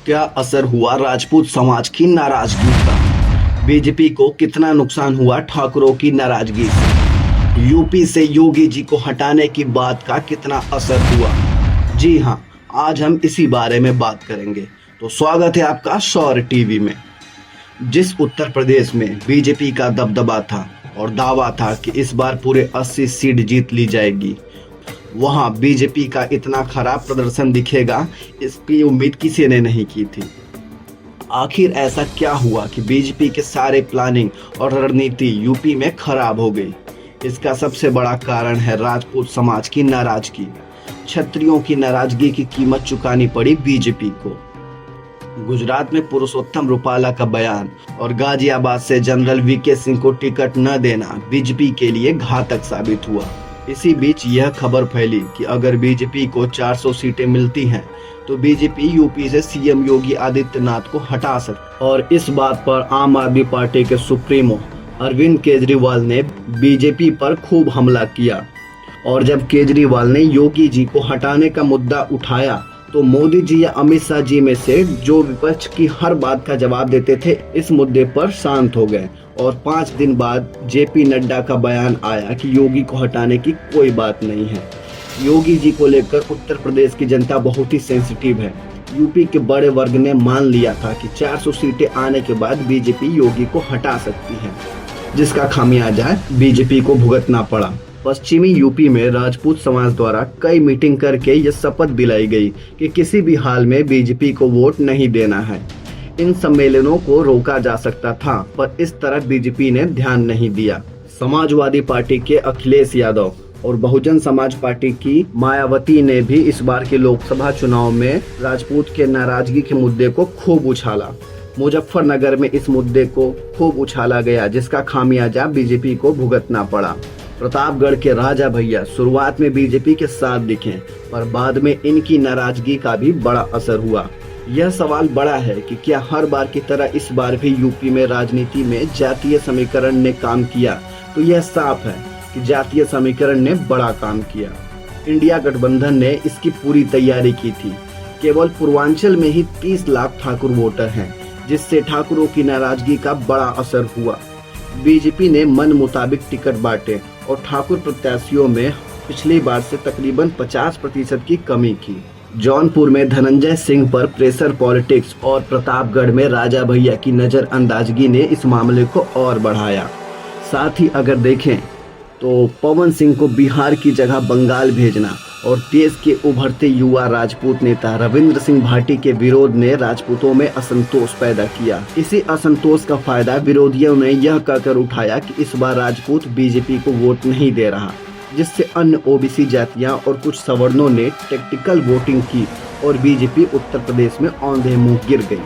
क्या असर हुआ राजपूत समाज की नाराजगी का? बीजेपी को कितना नुकसान हुआ ठाकुरों की नाराजगी से? यूपी से योगी जी को हटाने की बात का कितना असर हुआ? जी हाँ, आज हम इसी बारे में बात करेंगे। तो स्वागत है आपका शौर्य टीवी में। जिस उत्तर प्रदेश में बीजेपी का दबदबा था और दावा था कि इस बार पूरे 80 सीट जीत ली जाएगी, वहां बीजेपी का इतना खराब प्रदर्शन दिखेगा, इसकी उम्मीद किसी ने नहीं की थी। आखिर ऐसा क्या हुआ कि बीजेपी के सारे प्लानिंग और रणनीति यूपी में खराब हो गई? इसका सबसे बड़ा कारण है राजपूत समाज की नाराजगी। क्षत्रियों की नाराजगी की कीमत चुकानी पड़ी बीजेपी को। गुजरात में पुरुषोत्तम रूपाला का बयान और गाजियाबाद से जनरल वीके सिंह को टिकट न देना बीजेपी के लिए घातक साबित हुआ। इसी बीच यह खबर फैली कि अगर बीजेपी को 400 सीटें मिलती हैं तो बीजेपी यूपी से सीएम योगी आदित्यनाथ को हटा सकती। और इस बात पर आम आदमी पार्टी के सुप्रीमो अरविंद केजरीवाल ने बीजेपी पर खूब हमला किया। और जब केजरीवाल ने योगी जी को हटाने का मुद्दा उठाया तो मोदी जी या अमित शाह जी में से जो विपक्ष की हर बात का जवाब देते थे, इस मुद्दे पर शांत हो गए। और 5 दिन बाद जेपी नड्डा का बयान आया कि योगी को हटाने की कोई बात नहीं है। योगी जी को लेकर उत्तर प्रदेश की जनता बहुत ही सेंसिटिव है। यूपी के बड़े वर्ग ने मान लिया था कि 400 सीटें आने के बाद बीजेपी योगी को हटा सकती है, जिसका खामियाजा बीजेपी को भुगतना पड़ा। पश्चिमी यूपी में राजपूत समाज द्वारा कई मीटिंग करके यह शपथ दिलाई गई कि किसी भी हाल में बीजेपी को वोट नहीं देना है। इन सम्मेलनों को रोका जा सकता था, पर इस तरफ बीजेपी ने ध्यान नहीं दिया। समाजवादी पार्टी के अखिलेश यादव और बहुजन समाज पार्टी की मायावती ने भी इस बार के लोकसभा चुनाव में राजपूत के नाराजगी के मुद्दे को खूब उछाला। मुजफ्फरनगर में इस मुद्दे को खूब उछाला गया, जिसका खामियाजा बीजेपी को भुगतना पड़ा। प्रतापगढ़ के राजा भैया शुरुआत में बीजेपी के साथ दिखे, पर बाद में इनकी नाराजगी का भी बड़ा असर हुआ। यह सवाल बड़ा है कि क्या हर बार की तरह इस बार भी यूपी में राजनीति में जातीय समीकरण ने काम किया? तो यह साफ है कि जातीय समीकरण ने बड़ा काम किया। इंडिया गठबंधन ने इसकी पूरी तैयारी की थी। केवल पूर्वांचल में ही 30 लाख ठाकुर वोटर हैं, जिससे ठाकुरों की नाराजगी का बड़ा असर हुआ। बीजेपी ने मन मुताबिक टिकट बांटे और ठाकुर प्रत्याशियों में पिछली बार से तकरीबन 50% की कमी की। जौनपुर में धनंजय सिंह पर प्रेशर पॉलिटिक्स और प्रतापगढ़ में राजा भैया की नजरअंदाजगी ने इस मामले को और बढ़ाया। साथ ही अगर देखें तो पवन सिंह को बिहार की जगह बंगाल भेजना और देश के उभरते युवा राजपूत नेता रविंद्र सिंह भाटी के विरोध ने राजपूतों में असंतोष पैदा किया। इसी असंतोष का फायदा विरोधियों ने यह कहकर उठाया कि इस बार राजपूत बीजेपी को वोट नहीं दे रहा, जिससे अन्य ओबीसी जातियां और कुछ सवर्णों ने टैक्टिकल वोटिंग की और बीजेपी उत्तर प्रदेश में औंधे मुंह गिर गई।